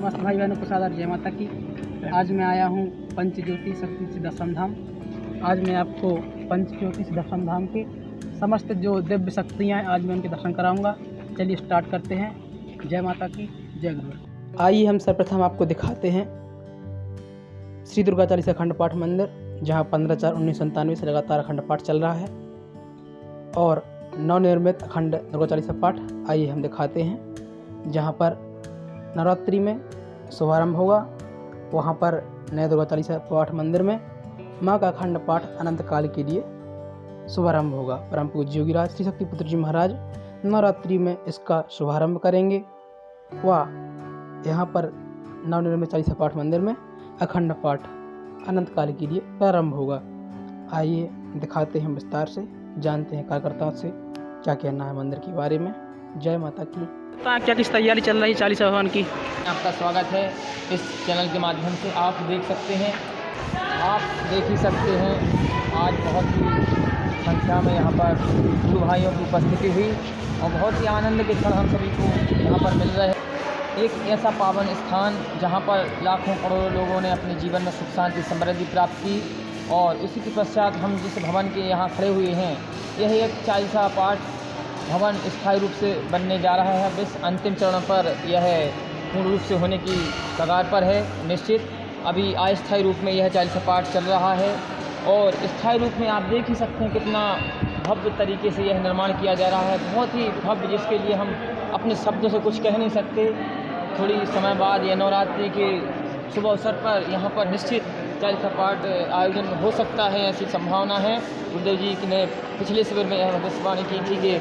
समस्त भाई बहनों को सादर जय माता की। आज मैं आया हूँ पंचज्योति शक्ति सिद्ध दर्शन धाम। आज मैं आपको पंचज्योति सिद्ध दर्शन धाम के समस्त जो दिव्य शक्तियाँ हैं आज मैं उनके दर्शन कराऊंगा। चलिए स्टार्ट करते हैं। जय माता की, जय गुरु। आइए हम सर्वप्रथम आपको दिखाते हैं श्री दुर्गा चालीसा अखंड पाठ मंदिर, जहाँ 15/4/1997 से लगातार अखंड पाठ चल रहा है और नवनिर्मित अखंड दुर्गा चालीसा पाठ आइए हम दिखाते हैं। जहाँ पर नवरात्रि में शुभारंभ होगा, वहाँ पर नए दुर्गा चालीसा पाठ मंदिर में माँ का अखंड पाठ अनंत काल के लिए शुभारंभ होगा। परम पूज्य योगीराज श्री शक्ति पुत्र जी महाराज नवरात्रि में इसका शुभारंभ करेंगे व यहाँ पर नवनिर्मित चालीसा पाठ मंदिर में अखंड पाठ अनंत काल के लिए प्रारंभ होगा। आइए दिखाते हैं विस्तार से, जानते हैं कार्यकर्ताओं से क्या कहना है मंदिर के बारे में। जय माता की। क्या किस तैयारी चल रही है चालीसा भवन की? आपका स्वागत है इस चैनल के माध्यम से। आप देख सकते हैं, आप देख ही सकते हैं, आज बहुत ही संख्या में यहाँ पर गुरु भाइयों की उपस्थिति हुई और बहुत ही आनंद के क्षण हम सभी को यहाँ पर मिल रहे हैं। एक ऐसा पावन स्थान जहाँ पर लाखों करोड़ों लोगों ने अपने जीवन में सुख शांति समृद्धि प्राप्त की और उसी के पश्चात हम जिस भवन के यहाँ खड़े हुए हैं, यह एक चालीसा पाठ भवन स्थायी रूप से बनने जा रहा है। बस अंतिम चरण पर यह पूर्ण रूप से होने की कगार पर है। निश्चित अभी अस्थायी रूप में यह चालीसा पाठ चल रहा है और स्थायी रूप में आप देख ही सकते हैं कितना भव्य तरीके से यह निर्माण किया जा रहा है। बहुत ही भव्य, जिसके लिए हम अपने शब्दों से कुछ कह नहीं सकते। थोड़ी समय बाद या नवरात्रि के शुभ अवसर पर यहाँ पर निश्चित चालीसा पाठ आयोजन हो सकता है, ऐसी संभावना है। गुरुदेव जी ने पिछले शिविर में यह भविष्यवाणी की थी कि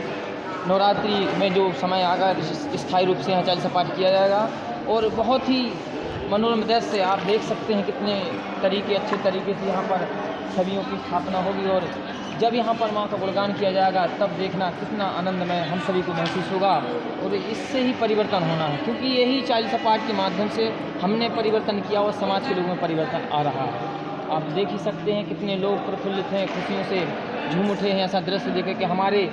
नवरात्रि में जो समय आगा स्थायी रूप से यहाँ चालीसा पाठ किया जाएगा और बहुत ही मनोरम दृश्य से आप देख सकते हैं कितने तरीके अच्छे तरीके से यहाँ पर छवियों की स्थापना होगी और जब यहाँ पर माँ का गुणगान किया जाएगा तब देखना कितना आनंदमय हम सभी को महसूस होगा और इससे ही परिवर्तन होना है, क्योंकि यही चालीसा पाठ के माध्यम से हमने परिवर्तन किया और समाज के लोगों में परिवर्तन आ रहा है। आप देख ही सकते हैं कितने लोग प्रफुल्लित हैं, खुशियों से झूम उठे हैं। ऐसा दृश्य देखे कि हमारे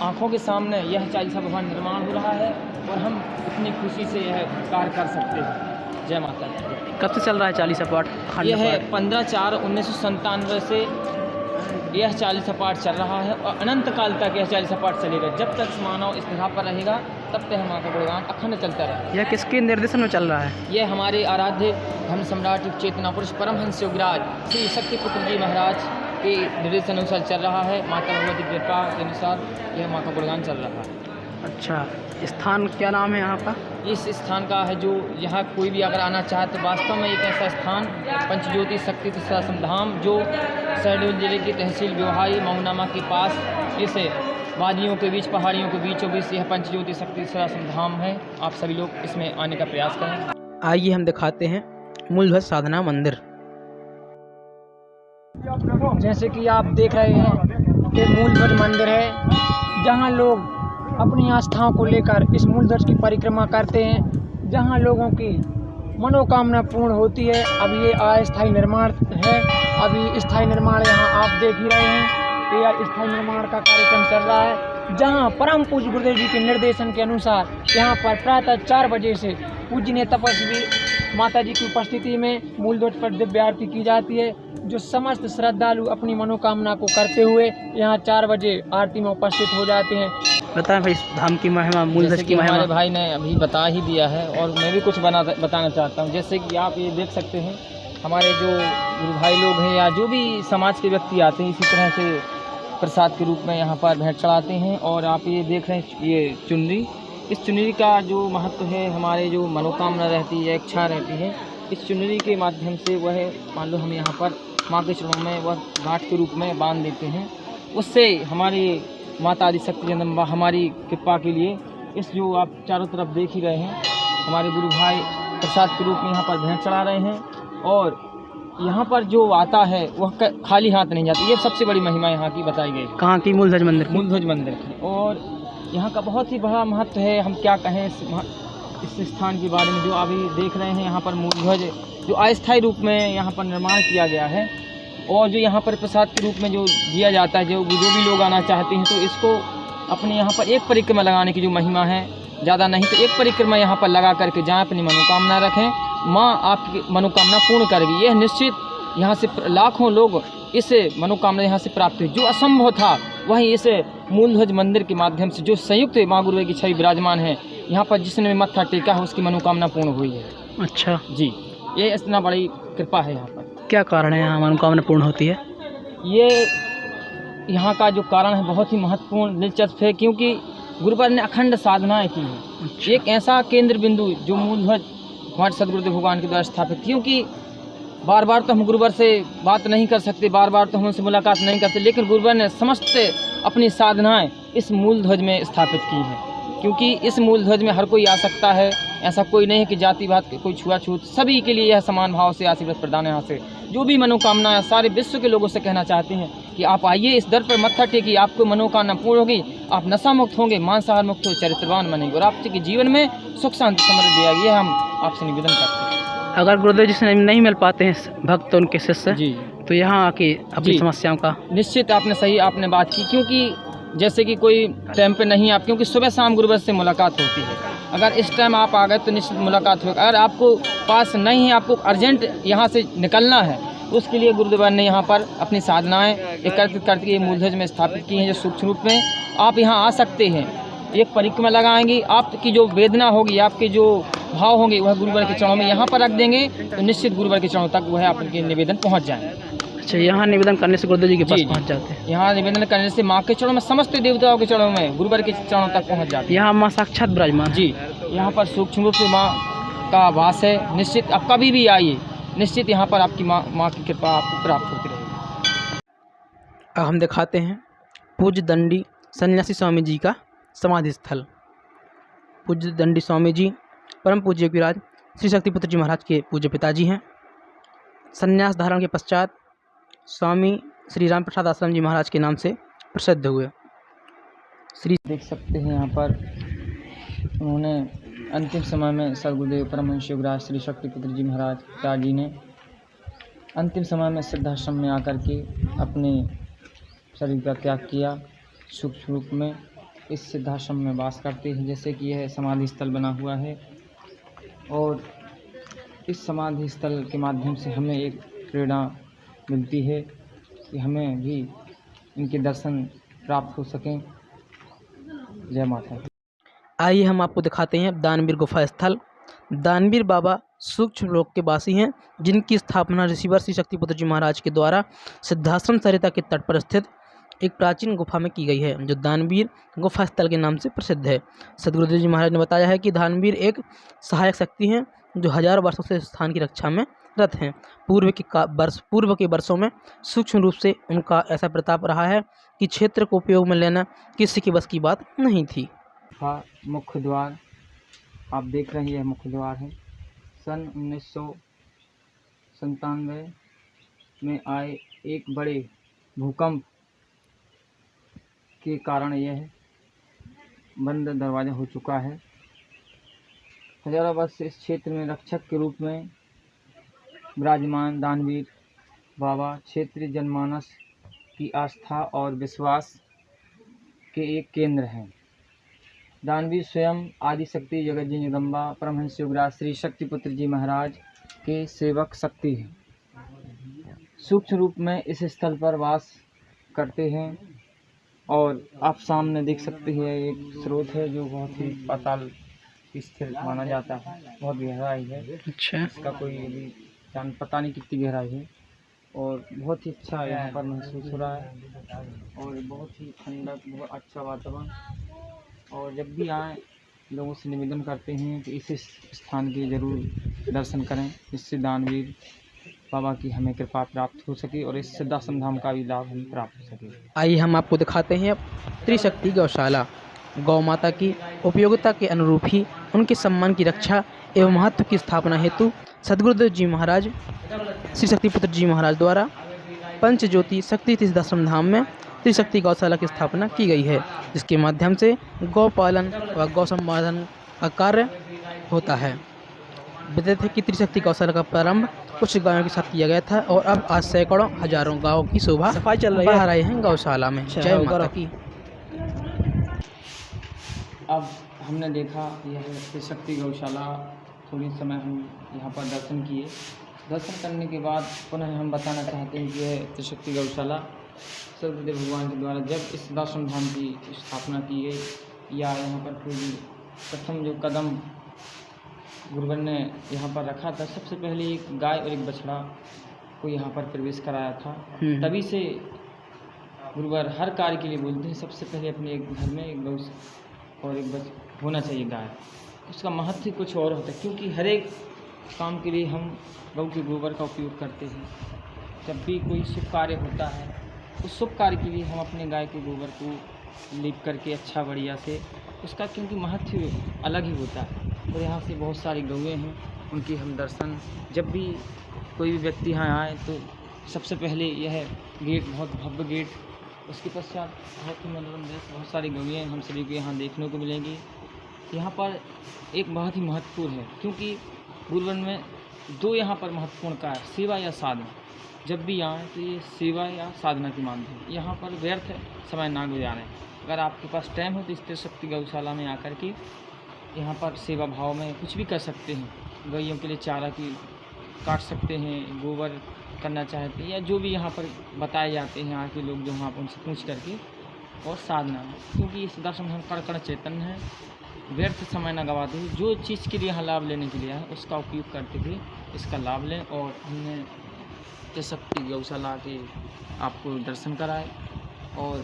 आँखों के सामने यह चालीसा भवन निर्माण हो रहा है और हम इतनी खुशी से यह कार्य कर सकते हैं। जय माता दी। कब से चल रहा है चालीसा पाठ? यह 15/4/1997 से यह चालीसा पाठ चल रहा है और अनंत काल तक यह चालीसा पाठ चलेगा। जब तक मानव इस धरा पर रहेगा तब तक माँ का गुणगान अखंड चलता रहेगा। यह किसके निर्देशन में चल रहा है? यह हमारे आराध्य धर्म सम्राट चेतना पुरुष परमहंस योगीराज श्री शक्ति पुत्र जी महाराज के निर्देशन अनुसार चल रहा है। माता भगवती की कृपा के अनुसार यह माँ का गुणगान चल रहा है। अच्छा, स्थान क्या नाम है यहाँ का? इस स्थान का है जो यहाँ कोई भी अगर आना चाहे तो वास्तव में एक ऐसा स्थान पंचज्योति शक्ति दर्शन धाम जो शहडोल जिले की तहसील ब्योहाई मऊनामा के पास इस वादियों के बीच पहाड़ियों के बीचों बीच यह पंचज्योति शक्ति दर्शन धाम है। आप सभी लोग इसमें आने का प्रयास करें। आइए हम दिखाते हैं मूलध्वज साधना मंदिर। जैसे कि आप देख रहे हैं कि मूलध्वज मंदिर है, जहां लोग अपनी आस्थाओं को लेकर इस मूलध्वज की परिक्रमा करते हैं, जहां लोगों की मनोकामना पूर्ण होती है। अब ये अस्थायी निर्माण है, अभी स्थायी निर्माण यहाँ आप देख ही रहे हैं। ये स्थायी निर्माण का कार्यक्रम चल रहा है, जहाँ परम पूज्य गुरुदेव जी के निर्देशन के अनुसार यहाँ पर प्रातः 4 बजे से पूजनीय तपस्वी माता जी की उपस्थिति में मूलध्वज पर दिव्य आरती की जाती है, जो समस्त श्रद्धालु अपनी मनोकामना को करते हुए यहाँ 4 बजे आरती में उपस्थित हो जाते हैं। बताएं भाई धाम की महिमा, मूलध्वज की महिमा। हमारे भाई ने अभी बता ही दिया है और मैं भी कुछ बताना चाहता हूँ। जैसे कि आप ये देख सकते हैं, हमारे जो गुरु भाई लोग हैं या जो भी समाज के व्यक्ति आते हैं, इसी तरह से प्रसाद के रूप में यहाँ पर भेंट चढ़ाते हैं। और आप ये देख रहे हैं ये चुनरी, इस चुनरी का जो महत्व है, हमारे जो मनोकामना रहती है, इच्छा रहती है, इस चुनरी के माध्यम से वह मान लो हम यहाँ पर माँ के चरणों में वह गांठ के रूप में बांध देते हैं। उससे हमारी माता आदि शक्ति जगदम्बा हमारी कृपा के लिए इस जो आप चारों तरफ देख ही रहे हैं, हमारे गुरु भाई प्रसाद के रूप में यहाँ पर भेंट चढ़ा रहे हैं और यहाँ पर जो आता है वह खाली हाथ नहीं जाता। ये सबसे बड़ी महिमा यहाँ की बताई गई। कहाँ की? मूलध्वज मंदिर। मूलध्वज मंदिर की। और यहाँ का बहुत ही बड़ा महत्व है। हम क्या कहें इस स्थान के बारे में। जो अभी देख रहे हैं यहाँ पर मूलध्वज जो अस्थायी रूप में यहाँ पर निर्माण किया गया है और जो यहाँ पर प्रसाद के रूप में जो दिया जाता है, जो भी लोग आना चाहते हैं तो इसको अपने यहाँ पर एक परिक्रमा लगाने की जो महिमा है ज़्यादा नहीं तो एक परिक्रमा यहाँ पर लगा करके जाएँ, अपनी मनोकामना रखें, माँ आपकी मनोकामना पूर्ण करेगी। यह निश्चित यहाँ से लाखों लोग इस मनोकामना यहाँ से प्राप्त हुई। जो असंभव था वहीं इस मूलध्वज मंदिर के माध्यम से जो संयुक्त माँ गुरुदेव की छवि विराजमान है यहाँ पर, जिसने भी मत्था टेका है उसकी मनोकामना पूर्ण हुई है। अच्छा जी, ये इतना बड़ी कृपा है यहाँ पर। क्या कारण है यहाँ मनोकामना पूर्ण होती है? ये यहाँ का जो कारण है बहुत ही महत्वपूर्ण दिलचस्प है, क्योंकि गुरुवर ने अखंड साधनाएं की हैं। एक ऐसा केंद्र बिंदु जो मूलध्वज हमारे सदगुरुदेव भगवान के द्वारा स्थापित, क्योंकि बार बार तो हम गुरुवर से बात नहीं कर सकते, बार बार तो हम उनसे मुलाकात नहीं करते, लेकिन गुरुवर ने समस्त अपनी साधनाएं इस मूलध्वज में स्थापित की हैं। क्योंकि इस मूलध्वज में हर कोई आ सकता है, ऐसा कोई नहीं है कि जाति भात कोई छुआछूत, सभी के लिए यह समान भाव से आशीर्वाद प्रदान है। यहाँ से जो भी मनोकामना सारे विश्व के लोगों से कहना चाहते हैं कि आप आइए, इस दर पर मत्था टेकिए, आपको मनोकामना पूर्ण होगी, आप नशा मुक्त होंगे, मांसाहार मुक्त हो, चरित्रवान बनेंगे और आपके जीवन में सुख शांति समृद्धि आएगी। यह हम आपसे निवेदन करते हैं। अगर गुरुदेव जी से नहीं मिल पाते हैं भक्त उनके शिष्य जी, तो यहाँ आके अपनी जी। समस्याओं का निश्चित आपने बात की, क्योंकि जैसे कि कोई टाइम पे नहीं आप, क्योंकि सुबह शाम गुरुवर से मुलाकात होती है। अगर इस टाइम आप आ गए तो निश्चित मुलाकात होगी। अगर आपको पास नहीं है, आपको अर्जेंट यहाँ से निकलना है, उसके लिए गुरुदेव ने यहाँ पर अपनी साधनाएं एकत्रित करके ये मूलध्वज में स्थापित की हैं। जो सूक्ष्म रूप में आप यहाँ आ सकते हैं, एक परिक्रमा लगाएंगे, आपकी जो वेदना होगी, आपके जो भाव होंगे वह गुरुवर के चरणों में यहाँ पर रख देंगे, तो निश्चित गुरुवर के चरणों तक वह आपके निवेदन पहुँच जाएंगे। अच्छा, यहाँ निवेदन करने से गुरुदेव जी के पास जी, पहुँच जाते हैं? यहाँ निवेदन करने से माँ के चरणों में, समस्त देवताओं के चरणों में, गुरुवर के चरणों तक पहुँच जाते हैं। यहाँ माँ साक्षात विराजमान? जी, यहाँ पर सूक्ष्म रूप से माँ का वास है। निश्चित आप कभी भी आइए, निश्चित यहाँ पर आपकी माँ की कृपा आपको प्राप्त होती रहेगी। अब हम दिखाते हैं पूज्य दंडी सन्यासी स्वामी जी का समाधि स्थल। पूज्य दंडी स्वामी जी परम पूज्य योगीराज श्री शक्तिपुत्र जी महाराज के पूज्य पिताजी हैं। संन्यास धारण के पश्चात स्वामी श्री राम प्रसाद आश्रम जी महाराज के नाम से प्रसिद्ध हुए। श्री देख सकते हैं यहाँ पर उन्होंने अंतिम समय में सदगुरुदेव परमहंस योगीराज श्री शक्तिपुत्र जी महाराज पिताजी ने अंतिम समय में सिद्धाश्रम में आकर के अपने शरीर का त्याग किया। सूक्ष्म रूप में इस सिद्धाश्रम में वास करते हैं, जैसे कि यह समाधि स्थल बना हुआ है। और इस समाधि स्थल के माध्यम से हमें एक प्रेरणा मिलती है कि हमें भी इनके दर्शन प्राप्त हो सकें। जय माता दी। आइए हम आपको दिखाते हैं दानवीर गुफा स्थल। दानवीर बाबा सूक्ष्म लोक के वासी हैं, जिनकी स्थापना ऋषिवर श्री शक्तिपुत्र जी महाराज के द्वारा सिद्धाश्रम सरिता के तट पर स्थित एक प्राचीन गुफा में की गई है, जो दानवीर गुफा स्थल के नाम से प्रसिद्ध है। सदगुरुदेव जी महाराज ने बताया है कि दानवीर एक सहायक शक्ति हैं जो हजारों वर्षों से स्थान की रक्षा में रत हैं। पूर्व के वर्षों में सूक्ष्म रूप से उनका ऐसा प्रताप रहा है कि क्षेत्र को उपयोग में लेना किसी के बस की बात नहीं थी। मुख्य द्वार आप देख रहे हैं, मुख्य द्वार है। सन 1997 में आए एक बड़े भूकंप के कारण यह बंद दरवाज़ा हो चुका है। हजारों वर्ष इस क्षेत्र में रक्षक के रूप में विराजमान दानवीर बाबा क्षेत्रीय जनमानस की आस्था और विश्वास के एक केंद्र हैं। दानवीर स्वयं आदिशक्ति जगत जी जगदम्बा परमहंस योगीराज श्री शक्तिपुत्र जी महाराज के सेवक शक्ति हैं। सूक्ष्म रूप में इस स्थल पर वास करते हैं। और आप सामने देख सकते हैं एक स्रोत है जो बहुत ही पाताल स्थिर माना जाता है, बहुत गहराई है। अच्छा, इसका कोई अभी पता नहीं कितनी गहराई है। और बहुत ही अच्छा यहाँ पर महसूस हो रहा है और बहुत ही ठंडक, बहुत अच्छा वातावरण। और जब भी आए लोगों से निवेदन करते हैं कि इस स्थान के जरूर दर्शन करें, जिससे दानवीर बाबा की हमें कृपा प्राप्त हो सके और इस सिद्धाश्रम धाम का भी लाभ हमें प्राप्त हो सके। आइए हम आपको दिखाते हैं त्रिशक्ति गौशाला। गौ माता की उपयोगिता के अनुरूप ही उनके सम्मान की रक्षा एवं महत्व की स्थापना हेतु सदगुरुदेव जी महाराज श्री शक्तिपुत्र जी महाराज द्वारा पंचज्योति शक्ति सिद्धाश्रम धाम में त्रिशक्ति गौशाला की स्थापना की गई है, जिसके माध्यम से गौ पालन व गौ संवर्धन का कार्य होता है। विदित है कि त्रिशक्ति गौशाला का प्रारंभ कुछ गायों के साथ किया गया था और अब आज सैकड़ों हजारों गायों की शोभा सफाई चल रही रहे हैं गौशाला में। जय माता की। अब हमने देखा यह त्रिशक्ति गौशाला। थोड़ी समय हम यहाँ पर दर्शन किए। दर्शन करने के बाद पुनः हम बताना चाहते हैं कि यह त्रिशक्ति गौशाला सर्वदेव भगवान के द्वारा जब इस दर्शन धाम की स्थापना की गई या यहाँ पर कोई प्रथम जो कदम गुरुवर ने यहाँ पर रखा था, सबसे पहले एक गाय और एक बछड़ा को यहाँ पर प्रवेश कराया था। तभी से गुरुवर हर कार्य के लिए बोलते हैं सबसे पहले अपने एक घर में एक गौ और एक होना चाहिए गाय। उसका महत्व ही कुछ और होता है, क्योंकि हर एक काम के लिए हम गौ के गोबर का उपयोग करते हैं। जब भी कोई शुभ कार्य होता है उस शुभ कार्य के लिए हम अपने गाय के गोबर को लीप करके अच्छा बढ़िया से उसका, क्योंकि महत्व अलग ही होता है। और यहाँ से बहुत सारी गौएँ हैं, उनकी हम दर्शन जब भी कोई भी व्यक्ति यहाँ आए तो सबसे पहले यह गेट, बहुत भव्य गेट, उसके पश्चात बहुत ही मनोरम दृश्य, बहुत सारी गौएँ हम सभी को यहाँ देखने को मिलेंगी। यहाँ पर एक बहुत ही महत्वपूर्ण है, क्योंकि गुरुवन में दो यहाँ पर महत्वपूर्ण का है, सेवा या साधना। जब भी आएँ तो ये सेवा या साधना के माध्यम यहाँ पर व्यर्थ समय ना गुजारें। अगर आपके पास टाइम हो तो इस त्रिशक्ति गौशाला में आकर के यहाँ पर सेवा भाव में कुछ भी कर सकते हैं। गैयों के लिए चारा की काट सकते हैं, गोबर करना चाहते हैं, या जो भी यहाँ पर बताए जाते हैं यहाँ के लोग जो वहाँ पर उनसे पूछ करके, और साधना, क्योंकि इस दर्शन हम कण चैतन्य है। व्यर्थ समय न गवाते हुए जो चीज़ के लिए यहाँ लाभ लेने के लिए आए उसका उपयोग करते हुए इसका लाभ लें। और हमने त्रिशक्ति गौशाला के आपको दर्शन कराए, और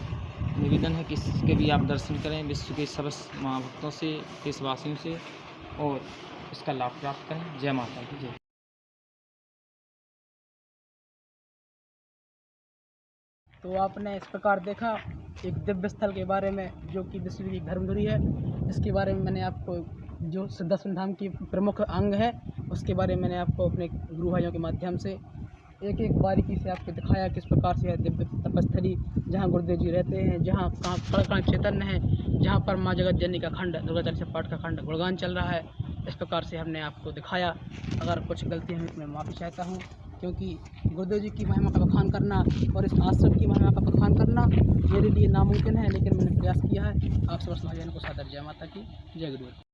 निवेदन है कि इसके भी आप दर्शन करें विश्व के समस्त महाभक्तों से, देशवासियों से, और इसका लाभ प्राप्त करें। जय माता की जय। तो आपने इस प्रकार देखा एक दिव्य स्थल के बारे में जो कि विश्व की धर्मधुरी है। इसके बारे में मैंने आपको जो दर्शन धाम की प्रमुख अंग है उसके बारे में मैंने आपको अपने गुरु भाइयों के माध्यम से एक एक बारीकी से आपको दिखाया किस प्रकार से है दिव्य तपस्थली जहाँ गुरुदेव जी रहते हैं, जहाँ कण चैतन्य है, जहाँ पर माँ जगत जननी का खंड, दुर्गा चरित्र पाठ का खंड गुणगान चल रहा है। इस प्रकार से हमने आपको दिखाया। अगर कुछ गलती है इसमें माफ़ी चाहता हूँ, क्योंकि गुरुदेव जी की महिमा का बखान करना और इस आश्रम की महिमा का बखान करना मेरे लिए नामुमकिन है, लेकिन मैंने प्रयास किया है। आप समस्त भाइयों को सादर जय माता की जय गुरु।